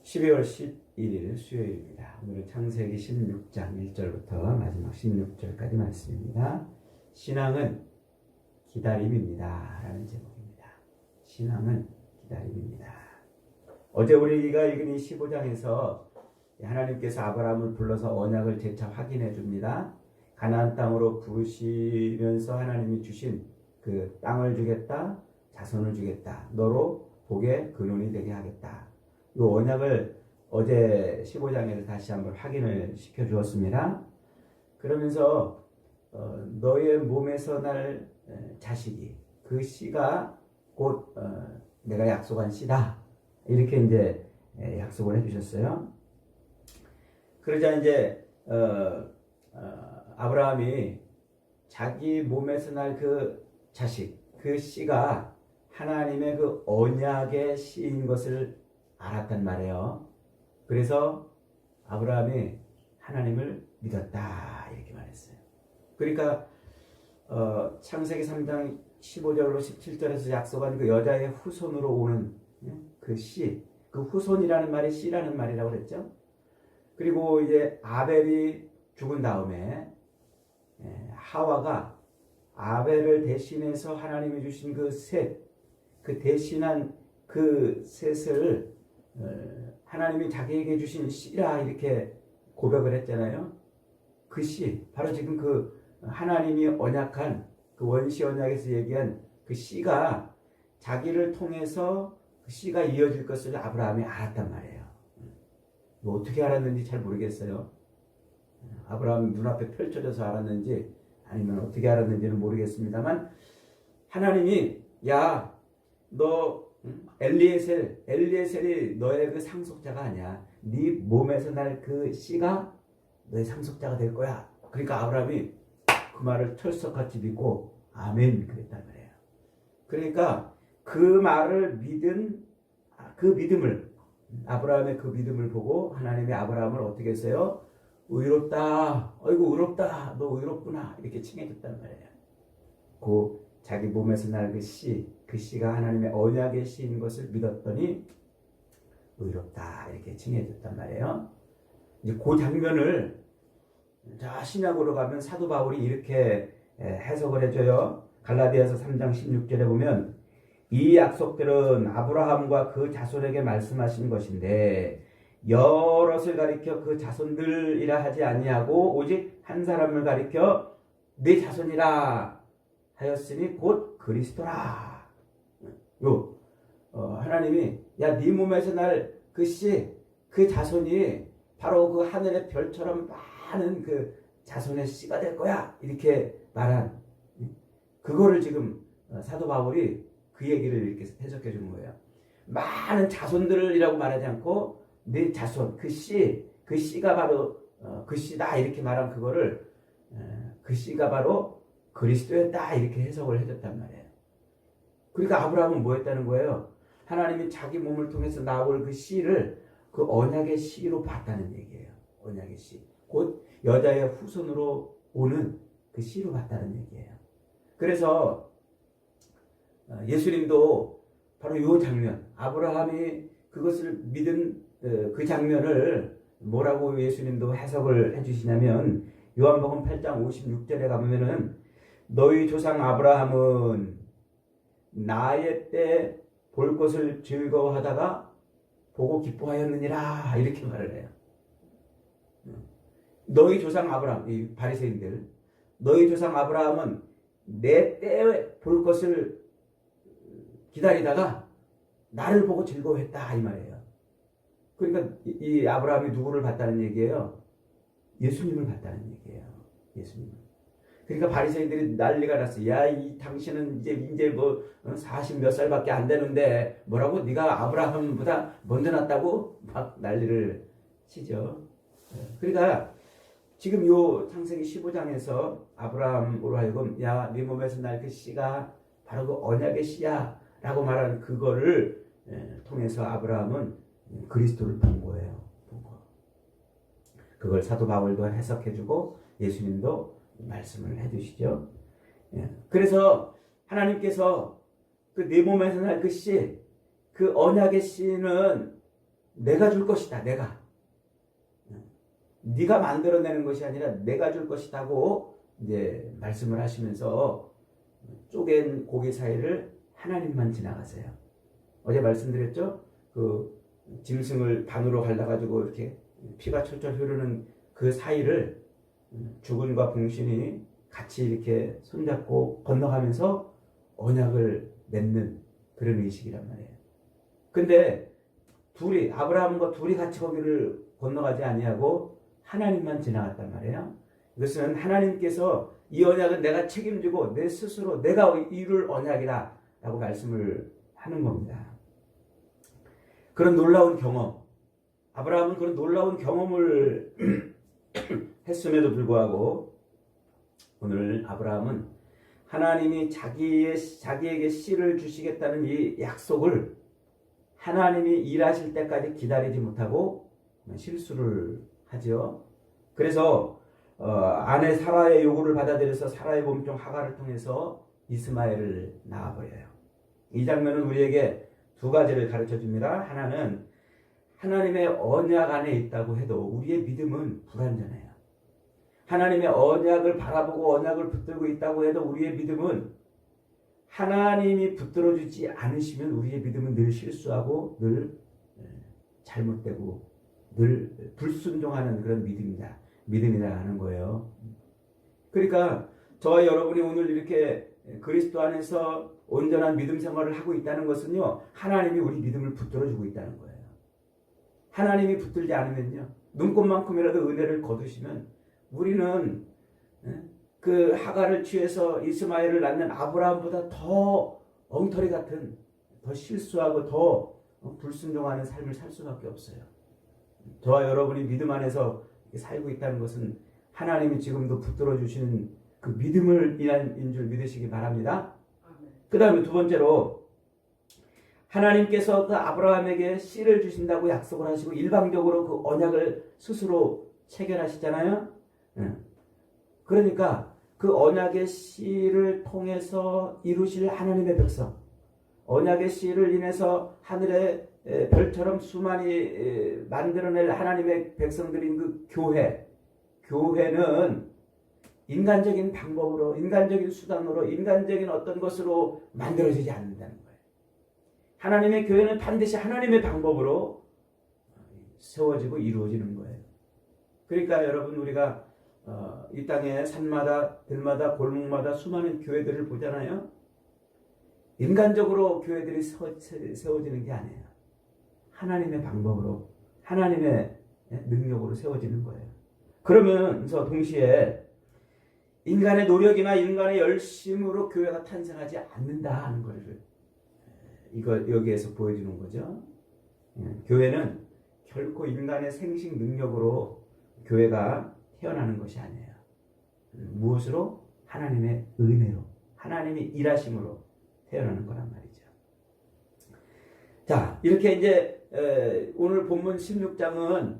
12월 11일 수요일입니다. 오늘은 창세기 16장 1절부터 마지막 16절까지 말씀입니다. 신앙은 기다림입니다. 라는 제목입니다. 신앙은 기다림입니다. 어제 우리가 읽은 이 15장에서 하나님께서 아브라함을 불러서 언약을 재차 확인해 줍니다. 가나안 땅으로 부르시면서 하나님이 주신 그 땅을 주겠다, 자손을 주겠다, 너로 복의 근원이 되게 하겠다. 이 언약을 어제 15장에서 다시 한번 확인을 시켜 주었습니다. 그러면서 너의 몸에서 날 자식이 그 씨가 곧 내가 약속한 씨다. 이렇게 이제 약속을 해주셨어요. 그러자 이제 아브라함이 자기 몸에서 날 그 자식, 그 씨가 하나님의 그 언약의 씨인 것을 알았단 말이에요. 그래서 아브라함이 하나님을 믿었다 이렇게 말했어요. 그러니까 창세기 3장 15절로 17절에서 약속한 그 여자의 후손으로 오는 그 씨, 그 후손이라는 말이 씨라는 말이라고 그랬죠. 그리고 이제 아벨이 죽은 다음에 하와가 아벨을 대신해서 하나님이 주신 그 셋, 그 대신한 그 셋을 하나님이 자기에게 주신 씨라 이렇게 고백을 했잖아요. 그 씨, 바로 지금 그 하나님이 언약한 그 원시 언약에서 얘기한 그 씨가 자기를 통해서 그 씨가 이어질 것을 아브라함이 알았단 말이에요. 뭐 어떻게 알았는지 잘 모르겠어요. 아브라함 눈앞에 펼쳐져서 알았는지 아니면 어떻게 알았는지는 모르겠습니다만 하나님이 야, 너 엘리에셀이 너의 그 상속자가 아니야. 네 몸에서 날 그 씨가 너의 상속자가 될 거야. 그러니까 아브라함이 그 말을 털썩같이 믿고 아멘 그랬단 말이에요. 그러니까 그 말을 믿은 그 믿음을 아브라함의 그 믿음을 보고 하나님이 아브라함을 어떻게 했어요? 의롭다. 어이구 의롭다. 너 의롭구나. 이렇게 칭해줬단 말이에요. 그 자기 몸에서 날 그 씨, 그 씨가 하나님의 언약의 씨인 것을 믿었더니 의롭다. 이렇게 칭해줬단 말이에요. 이제 그 장면을 자 신약으로 가면 사도 바울이 이렇게 해석을 해줘요. 갈라디아서 3장 16절에 보면 이 약속들은 아브라함과 그 자손에게 말씀하신 것인데 여럿을 가리켜 그 자손들이라 하지 아니하고 오직 한 사람을 가리켜 네 자손이라 하였으니 곧 그리스도라. 하나님이 야 네 몸에서 날 그 씨, 그 자손이 바로 그 하늘의 별처럼 많은 그 자손의 씨가 될 거야. 이렇게 말한 그거를 지금 사도 바울이 그 얘기를 이렇게 해석해 준 거예요. 많은 자손들이라고 말하지 않고 네 자손, 그 씨가 바로 그 씨다 이렇게 말한 그거를 그 씨가 바로 그리스도였다 이렇게 해석을 해줬단 말이에요. 그러니까 아브라함은 뭐 했다는 거예요? 하나님이 자기 몸을 통해서 나올 그 씨를 그 언약의 씨로 봤다는 얘기예요. 언약의 씨. 곧 여자의 후손으로 오는 그 씨로 봤다는 얘기예요. 그래서 예수님도 바로 이 장면, 아브라함이 그것을 믿은 그 장면을 뭐라고 예수님도 해석을 해주시냐면 요한복음 8장 56절에 가보면은 너희 조상 아브라함은 나의 때 볼 것을 즐거워하다가 보고 기뻐하였느니라 이렇게 말을 해요. 너희 조상 아브라함, 이 바리새인들, 너희 조상 아브라함은 내 때에 볼 것을 기다리다가 나를 보고 즐거워했다 이 말이에요. 그러니까 이 아브라함이 누구를 봤다는 얘기예요? 예수님을 봤다는 얘기예요. 예수님. 그러니까 바리새인들이 난리가 났어. 야, 이 당신은 이제 뭐 40 몇 살밖에 안 되는데 뭐라고 네가 아브라함보다 먼저 났다고 막 난리를 치죠. 그러니까 지금 요 창세기 15장에서 아브라함으로 하여금 야, 네 몸에서 날 그 씨가 바로 그 언약의 씨야 라고 말하는 그거를 통해서 아브라함은 그리스도를 본 거예요. 본 거. 그걸 사도 바울도 해석해주고 예수님도 말씀을 해주시죠. 그래서 하나님께서 그 네 몸에서 날 그 씨, 그 언약의 씨는 내가 줄 것이다. 내가. 네가 만들어내는 것이 아니라 내가 줄 것이다고 이제 말씀을 하시면서 쪼갠 고기 사이를 하나님만 지나가세요. 어제 말씀드렸죠? 그 짐승을 반으로 갈라가지고 이렇게 피가 철철 흐르는 그 사이를 주군과 봉신이 같이 이렇게 손잡고 건너가면서 언약을 맺는 그런 의식이란 말이에요. 근데 아브라함과 둘이 같이 거기를 건너가지 아니하고 하나님만 지나갔단 말이에요. 이것은 하나님께서 이 언약은 내가 책임지고 내 스스로 내가 이룰 언약이다 라고 말씀을 하는 겁니다. 그런 놀라운 경험, 아브라함은 그런 놀라운 경험을 했음에도 불구하고 오늘 아브라함은 하나님이 자기에게 씨를 주시겠다는 이 약속을 하나님이 일하실 때까지 기다리지 못하고 실수를 하죠. 그래서 아내 사라의 요구를 받아들여서 사라의 몸종 하갈을 통해서 이스마엘을 낳아버려요. 이 장면은 우리에게 두 가지를 가르쳐 줍니다. 하나는 하나님의 언약 안에 있다고 해도 우리의 믿음은 불완전해요. 하나님의 언약을 바라보고 언약을 붙들고 있다고 해도 우리의 믿음은 하나님이 붙들어주지 않으시면 우리의 믿음은 늘 실수하고 늘 잘못되고 늘 불순종하는 그런 믿음이다 하는 거예요. 그러니까 저와 여러분이 오늘 이렇게 그리스도 안에서 온전한 믿음 생활을 하고 있다는 것은요, 하나님이 우리 믿음을 붙들어주고 있다는 거예요. 하나님이 붙들지 않으면요, 눈꽃만큼이라도 은혜를 거두시면 우리는 그 하갈을 취해서 이스마엘을 낳는 아브라함보다 더 엉터리 같은, 더 실수하고 더 불순종하는 삶을 살 수밖에 없어요. 저와 여러분이 믿음 안에서 살고 있다는 것은 하나님이 지금도 붙들어 주시는 그 믿음을 인한 줄 믿으시기 바랍니다. 그 다음에 두 번째로 하나님께서 그 아브라함에게 씨를 주신다고 약속을 하시고 일방적으로 그 언약을 스스로 체결하시잖아요. 그러니까 그 언약의 씨를 통해서 이루실 하나님의 백성, 언약의 씨를 인해서 하늘의 별처럼 수많이 만들어낼 하나님의 백성들인 그 교회는 인간적인 방법으로, 인간적인 수단으로, 인간적인 어떤 것으로 만들어지지 않는다는 거예요. 하나님의 교회는 반드시 하나님의 방법으로 세워지고 이루어지는 거예요. 그러니까 여러분, 우리가 이 땅에 산마다 들마다 골목마다 수많은 교회들을 보잖아요. 인간적으로 교회들이 세워지는 게 아니에요. 하나님의 방법으로, 하나님의 능력으로 세워지는 거예요. 그러면서 동시에 인간의 노력이나 인간의 열심으로 교회가 탄생하지 않는다 하는 것을 여기에서 보여주는 거죠. 교회는 결코 인간의 생식 능력으로 교회가 태어나는 것이 아니에요. 무엇으로? 하나님의 은혜로, 하나님이 일하심으로 태어나는 거란 말이죠. 자, 이렇게 이제 오늘 본문 16장은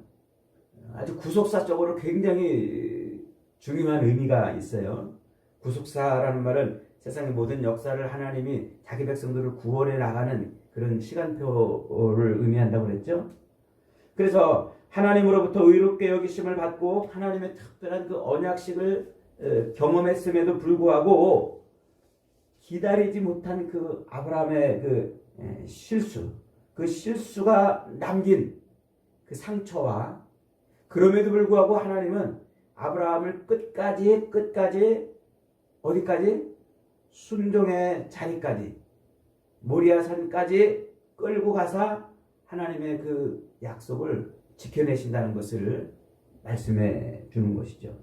아주 구속사적으로 굉장히 중요한 의미가 있어요. 구속사라는 말은 세상의 모든 역사를 하나님이 자기 백성들을 구원해 나가는 그런 시간표를 의미한다고 그랬죠. 그래서 하나님으로부터 의롭게 여기심을 받고 하나님의 특별한 그 언약식을 경험했음에도 불구하고 기다리지 못한 그 아브라함의 그 실수, 그 실수가 남긴 그 상처와, 그럼에도 불구하고 하나님은 아브라함을 끝까지 어디까지? 순종의 자리까지, 모리아산까지 끌고 가서 하나님의 그 약속을 지켜내신다는 것을 말씀해 주는 것이죠.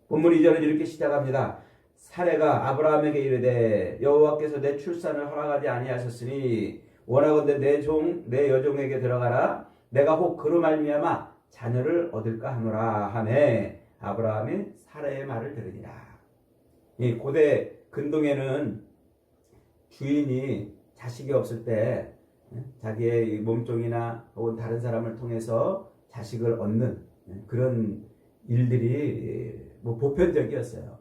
본문 2절은 이렇게 시작합니다. 사레가 아브라함에게 이르되 여호와께서 내 출산을 허락하지 아니하셨으니 원하건대 내 여종에게 들어가라. 내가 혹 그로 말미암아 자녀를 얻을까 하노라 하매 아브라함이 사레의 말을 들으니라. 이 고대 근동에는 주인이 자식이 없을 때 자기의 몸종이나 혹은 다른 사람을 통해서 자식을 얻는 그런 일들이 보편적이었어요.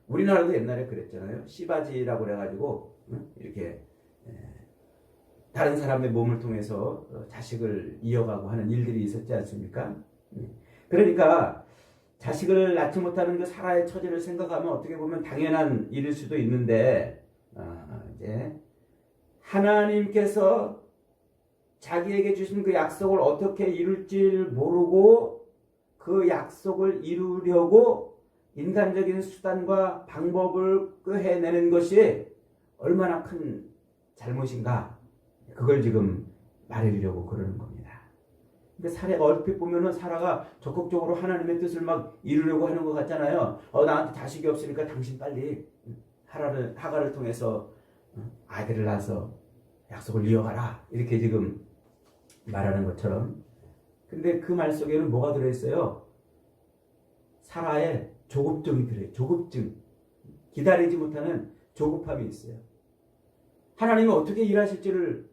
우리나라도 옛날에 그랬잖아요. 씨바지라고 그래가지고 이렇게 다른 사람의 몸을 통해서 자식을 이어가고 하는 일들이 있었지 않습니까? 그러니까 자식을 낳지 못하는 그 사라의 처지를 생각하면 어떻게 보면 당연한 일일 수도 있는데 이제 하나님께서 자기에게 주신 그 약속을 어떻게 이룰지 모르고 그 약속을 이루려고 인간적인 수단과 방법을 꾀해내는 것이 얼마나 큰 잘못인가, 그걸 지금 말해주려고 그러는 겁니다. 근데 사례가 얼핏 보면은 사라가 적극적으로 하나님의 뜻을 막 이루려고 하는 것 같잖아요. 나한테 자식이 없으니까 당신 빨리 하가를 통해서 아들을 낳아서 약속을 이어가라, 이렇게 지금 말하는 것처럼. 근데 그 말 속에는 뭐가 들어있어요? 사라의 조급증이 들어요. 조급증. 기다리지 못하는 조급함이 있어요. 하나님이 어떻게 일하실지를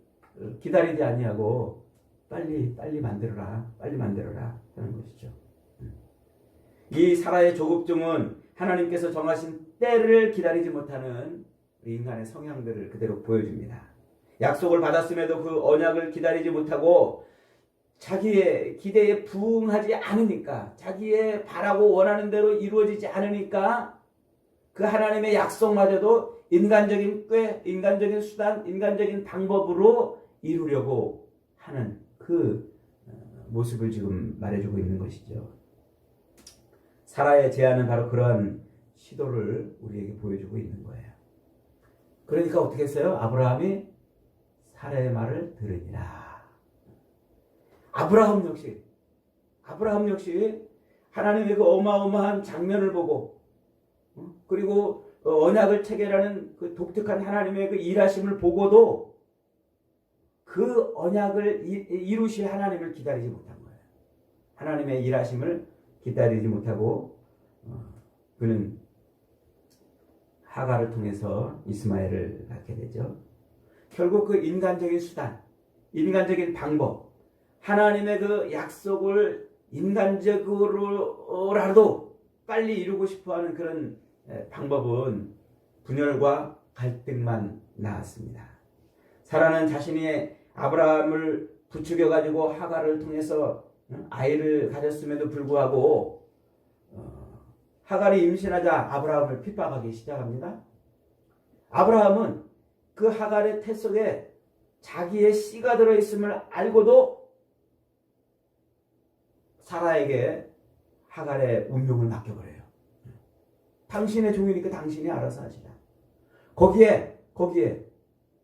기다리지 아니하고 빨리 만들어라, 빨리 만들어라 하는 것이죠. 이 사라의 조급증은 하나님께서 정하신 때를 기다리지 못하는 인간의 성향들을 그대로 보여줍니다. 약속을 받았음에도 그 언약을 기다리지 못하고 자기의 기대에 부응하지 않으니까, 자기의 바라고 원하는 대로 이루어지지 않으니까 그 하나님의 약속마저도 인간적인 꾀, 인간적인 수단, 인간적인 방법으로 이루려고 하는 그 모습을 지금 말해주고 있는 것이죠. 사라의 제안은 바로 그러한 시도를 우리에게 보여주고 있는 거예요. 그러니까 어떻게 했어요? 아브라함이 사라의 말을 들으니라. 아브라함 역시 하나님의 그 어마어마한 장면을 보고, 그리고 언약을 체결하는 그 독특한 하나님의 그 일하심을 보고도 그 언약을 이루실 하나님을 기다리지 못한 거예요. 하나님의 일하심을 기다리지 못하고 그는 하가를 통해서 이스마엘을 낳게 되죠. 결국 그 인간적인 수단, 인간적인 방법, 하나님의 그 약속을 인간적으로라도 빨리 이루고 싶어하는 그런 방법은 분열과 갈등만 낳았습니다. 사라는 자신이 아브라함을 부추겨 가지고 하가를 통해서 아이를 가졌음에도 불구하고 하갈이 임신하자 아브라함을 핍박하기 시작합니다. 아브라함은 그 하갈의 태 속에 자기의 씨가 들어있음을 알고도 사라에게 하갈의 운명을 맡겨버려요. 당신의 종이니까 당신이 알아서 하시라. 거기에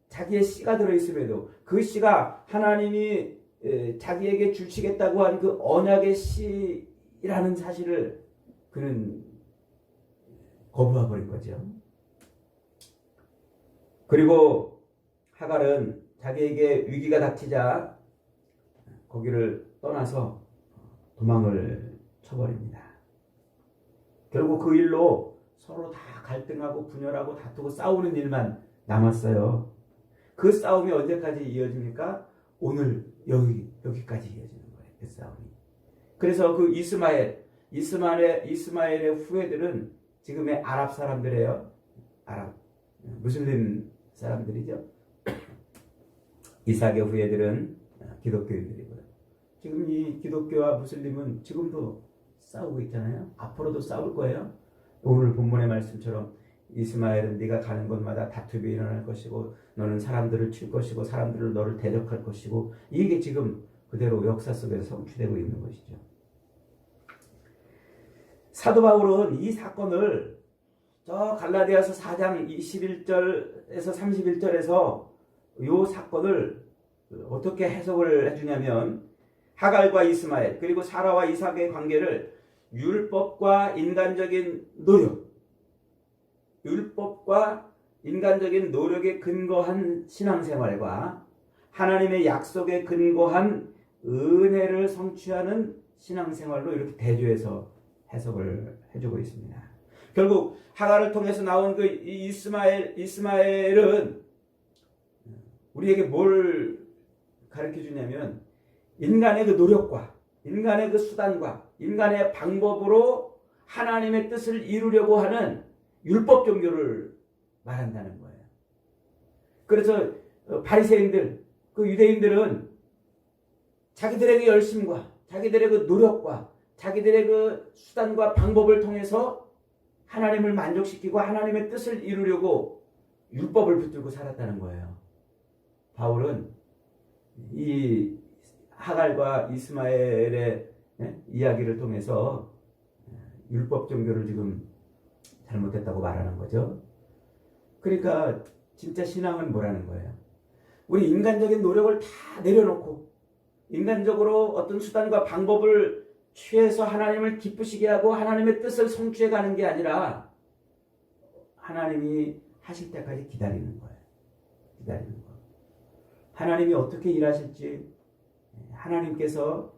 자기의 씨가 들어있음에도 그 씨가 하나님이 자기에게 주시겠다고 한 그 언약의 씨라는 사실을 그는 거부해버린 거죠. 그리고 하갈은 자기에게 위기가 닥치자 거기를 떠나서 도망을 쳐버립니다. 결국 그 일로 서로 다 갈등하고 분열하고 다투고 싸우는 일만 남았어요. 그 싸움이 언제까지 이어집니까? 오늘 여기까지 이어지는 거예요. 그 싸움이. 그래서 그 이스마엘의 후예들은 지금의 아랍 사람들이에요. 무슬림 사람들이죠. 이삭의 후예들은 기독교인들이고요. 지금 이 기독교와 무슬림은 지금도 싸우고 있잖아요. 앞으로도 싸울 거예요. 오늘 본문의 말씀처럼 이스마엘은 네가 가는 곳마다 다툼이 일어날 것이고 너는 사람들을 칠 것이고 사람들을 너를 대적할 것이고, 이게 지금 그대로 역사 속에서 성취되고 있는 것이죠. 사도 바울은 이 사건을 저 갈라디아서 4장 21절에서 31절에서 이 사건을 어떻게 해석을 해주냐면, 하갈과 이스마엘 그리고 사라와 이삭의 관계를 율법과 인간적인 노력에 근거한 신앙생활과 하나님의 약속에 근거한 은혜를 성취하는 신앙생활로 이렇게 대조해서 해석을 해주고 있습니다. 결국 하갈을 통해서 나온 그 이스마엘은 우리에게 뭘 가르쳐 주냐면, 인간의 그 노력과 인간의 그 수단과 인간의 방법으로 하나님의 뜻을 이루려고 하는 율법 종교를 말한다는 거예요. 그래서 바리새인들, 그 유대인들은 자기들의 그 열심과 자기들의 그 노력과 자기들의 그 수단과 방법을 통해서 하나님을 만족시키고 하나님의 뜻을 이루려고 율법을 붙들고 살았다는 거예요. 바울은 이 하갈과 이스마엘의 이야기를 통해서 율법 종교를 지금 잘못했다고 말하는 거죠. 그러니까 진짜 신앙은 뭐라는 거예요? 우리 인간적인 노력을 다 내려놓고 인간적으로 어떤 수단과 방법을 취해서 하나님을 기쁘시게 하고 하나님의 뜻을 성취해 가는 게 아니라 하나님이 하실 때까지 기다리는 거예요. 기다리는 거. 하나님이 어떻게 일하실지 하나님께서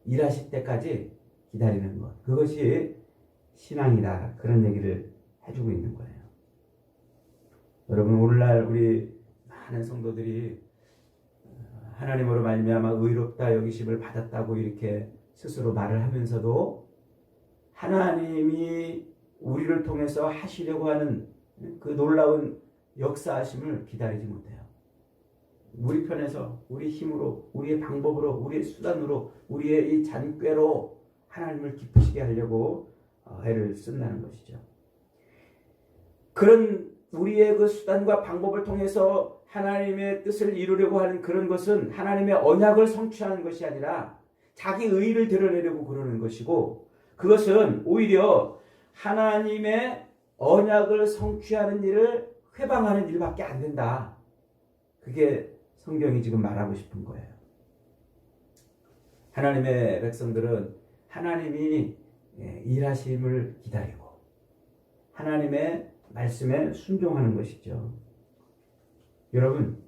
일하실 때까지 기다리는 것. 그것이 신앙이다. 그런 얘기를 해주고 있는 거예요. 여러분, 오늘날 우리 많은 성도들이 하나님으로 말미암아 의롭다 여기심을 받았다고 이렇게 스스로 말을 하면서도 하나님이 우리를 통해서 하시려고 하는 그 놀라운 역사하심을 기다리지 못해요. 우리 편에서, 우리 힘으로, 우리의 방법으로, 우리의 수단으로, 우리의 이 잔꾀로 하나님을 기쁘시게 하려고 애를 쓴다는 것이죠. 그런 우리의 그 수단과 방법을 통해서 하나님의 뜻을 이루려고 하는 그런 것은 하나님의 언약을 성취하는 것이 아니라 자기 의의를 드러내려고 그러는 것이고, 그것은 오히려 하나님의 언약을 성취하는 일을 회방하는 일밖에 안 된다. 그게 성경이 지금 말하고 싶은 거예요. 하나님의 백성들은 하나님이 일하심을 기다리고 하나님의 말씀에 순종하는 것이죠. 여러분,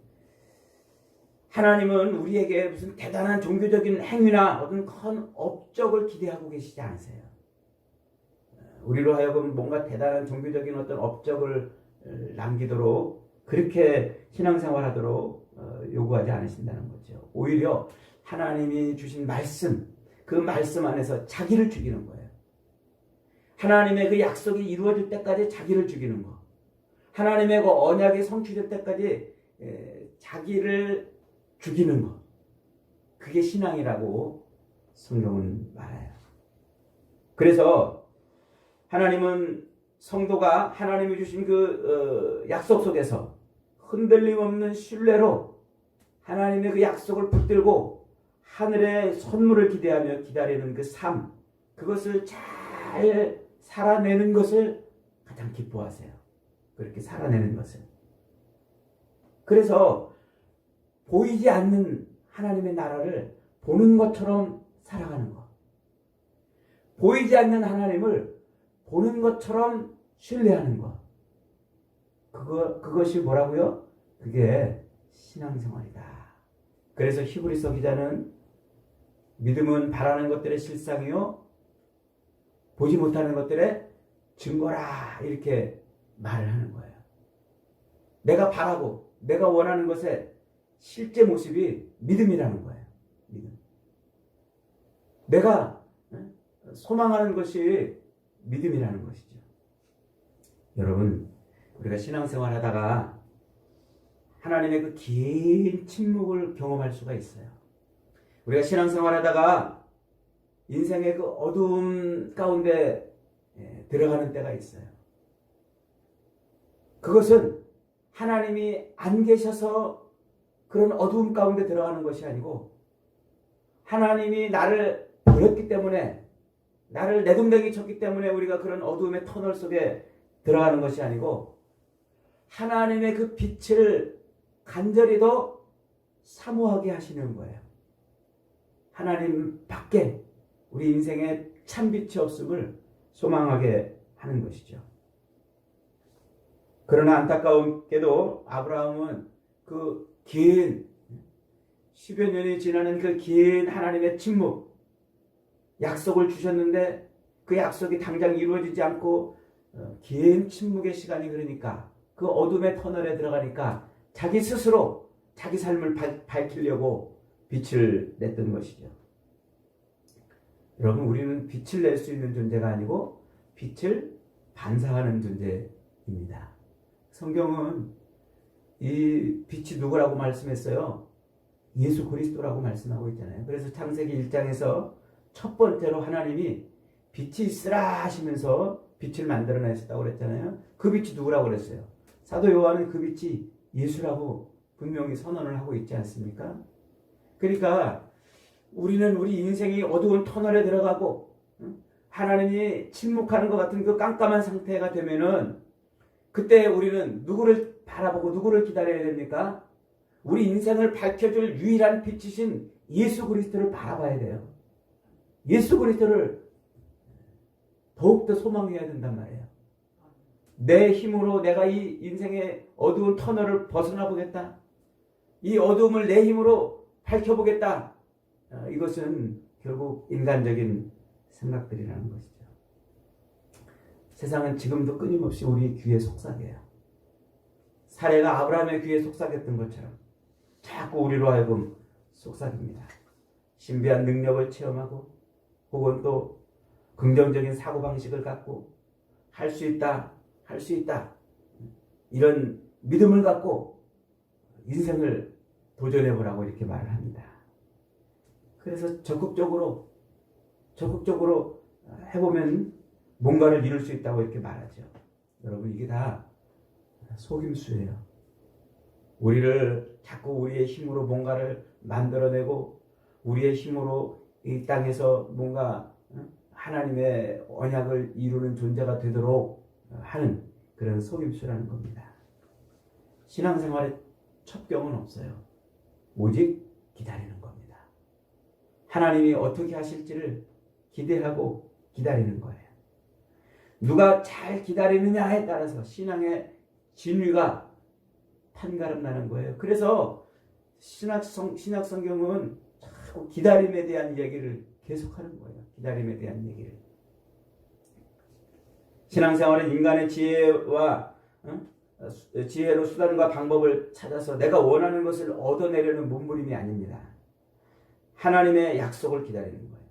하나님은 우리에게 무슨 대단한 종교적인 행위나 어떤 큰 업적을 기대하고 계시지 않으세요. 우리로 하여금 뭔가 대단한 종교적인 어떤 업적을 남기도록 그렇게 신앙생활하도록 요구하지 않으신다는 거죠. 오히려 하나님이 주신 말씀, 그 말씀 안에서 자기를 죽이는 거예요. 하나님의 그 약속이 이루어질 때까지 자기를 죽이는 거. 하나님의 그 언약이 성취될 때까지 자기를 죽이는 것. 그게 신앙이라고 성경은 말해요. 그래서 하나님은 성도가 하나님이 주신 그 약속 속에서 흔들림 없는 신뢰로 하나님의 그 약속을 붙들고 하늘의 선물을 기대하며 기다리는 그 삶, 그것을 잘 살아내는 것을 가장 기뻐하세요. 그렇게 살아내는 것을. 그래서 보이지 않는 하나님의 나라를 보는 것처럼 살아가는 것. 보이지 않는 하나님을 보는 것처럼 신뢰하는 것. 그것이 뭐라고요? 그게 신앙생활이다. 그래서 히브리서 기자는 믿음은 바라는 것들의 실상이요 보지 못하는 것들의 증거라 이렇게 말을 하는 거예요. 내가 바라고 내가 원하는 것의 실제 모습이 믿음이라는 거예요. 믿음. 내가 소망하는 것이 믿음이라는 것이죠. 여러분, 우리가 신앙생활 하다가 하나님의 그 긴 침묵을 경험할 수가 있어요. 우리가 신앙생활 하다가 인생의 그 어두움 가운데 들어가는 때가 있어요. 그것은 하나님이 안 계셔서 그런 어두움 가운데 들어가는 것이 아니고 하나님이 나를 버렸기 때문에 나를 내동댕이 쳤기 때문에 우리가 그런 어두움의 터널 속에 들어가는 것이 아니고 하나님의 그 빛을 간절히 더 사모하게 하시는 거예요. 하나님 밖에 우리 인생에 참 빛이 없음을 소망하게 하는 것이죠. 그러나 안타까운게도 아브라함은 그 긴 10여 년이 지나는 그 긴 하나님의 침묵, 약속을 주셨는데 그 약속이 당장 이루어지지 않고 긴 침묵의 시간이 흐르니까 그 어둠의 터널에 들어가니까 자기 스스로 자기 삶을 밝히려고 빛을 냈던 것이죠. 여러분, 우리는 빛을 낼 수 있는 존재가 아니고 빛을 반사하는 존재입니다. 성경은 이 빛이 누구라고 말씀했어요? 예수 그리스도라고 말씀하고 있잖아요. 그래서 창세기 1장에서 첫 번째로 하나님이 빛이 있으라 하시면서 빛을 만들어내셨다고 그랬잖아요. 그 빛이 누구라고 그랬어요? 사도 요한은 그 빛이 예수라고 분명히 선언을 하고 있지 않습니까? 그러니까 우리는 우리 인생이 어두운 터널에 들어가고 하나님이 침묵하는 것 같은 그 깜깜한 상태가 되면은 그때 우리는 누구를 바라보고 누구를 기다려야 됩니까? 우리 인생을 밝혀줄 유일한 빛이신 예수 그리스도를 바라봐야 돼요. 예수 그리스도를 더욱더 소망해야 된단 말이에요. 내 힘으로 내가 이 인생의 어두운 터널을 벗어나 보겠다. 이 어두움을 내 힘으로 밝혀보겠다. 이것은 결국 인간적인 생각들이라는 것이죠. 세상은 지금도 끊임없이 우리 귀에 속삭여요. 사례가 아브라함의 귀에 속삭였던 것처럼 자꾸 우리로 하여금 속삭입니다. 신비한 능력을 체험하고 혹은 또 긍정적인 사고방식을 갖고 할 수 있다, 할 수 있다 이런 믿음을 갖고 인생을 도전해보라고 이렇게 말을 합니다. 그래서 적극적으로 해보면 뭔가를 이룰 수 있다고 이렇게 말하죠. 여러분 이게 다 속임수예요. 우리를 자꾸 우리의 힘으로 뭔가를 만들어내고 우리의 힘으로 이 땅에서 뭔가 하나님의 언약을 이루는 존재가 되도록 하는 그런 속임수라는 겁니다. 신앙생활에 첩경은 없어요. 오직 기다리는 겁니다. 하나님이 어떻게 하실지를 기대하고 기다리는 거예요. 누가 잘 기다리느냐에 따라서 신앙의 진위가 판가름 나는 거예요. 그래서 신약 성경은 자꾸 기다림에 대한 얘기를 계속하는 거예요. 기다림에 대한 얘기를. 신앙생활은 인간의 지혜로 수단과 방법을 찾아서 내가 원하는 것을 얻어내려는 몸부림이 아닙니다. 하나님의 약속을 기다리는 거예요.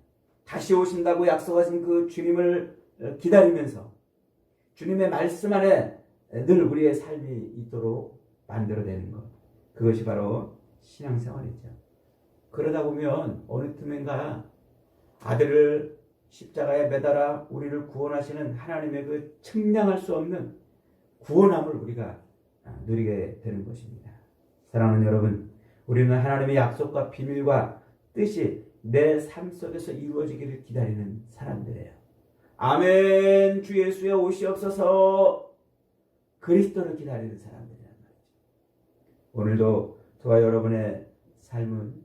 다시 오신다고 약속하신 그 주님을 기다리면서 주님의 말씀 안에 늘 우리의 삶이 있도록 만들어내는 것. 그것이 바로 신앙생활이죠. 그러다 보면 어느 틈엔가 아들을 십자가에 매달아 우리를 구원하시는 하나님의 그 측량할 수 없는 구원함을 우리가 누리게 되는 것입니다. 사랑하는 여러분, 우리는 하나님의 약속과 비밀과 뜻이 내 삶 속에서 이루어지기를 기다리는 사람들이에요. 아멘. 주 예수의 오시옵소서. 그리스도를 기다리는 사람들이란 말이죠. 오늘도 저와 여러분의 삶은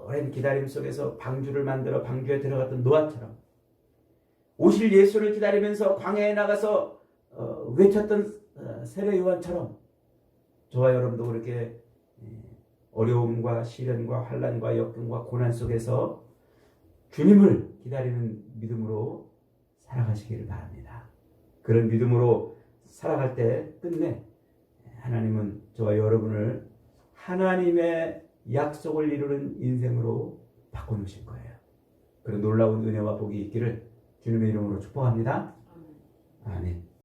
오랜 기다림 속에서 방주를 만들어 방주에 들어갔던 노아처럼 오실 예수를 기다리면서 광야에 나가서 외쳤던 세례 요한처럼 저와 여러분도 그렇게 어려움과 시련과 환난과 역경과 고난 속에서 주님을 기다리는 믿음으로 살아가시기를 바랍니다. 그런 믿음으로 살아갈 때 끝내 하나님은 저와 여러분을 하나님의 약속을 이루는 인생으로 바꿔놓으실 거예요. 그런 놀라운 은혜와 복이 있기를 주님의 이름으로 축복합니다. 아멘.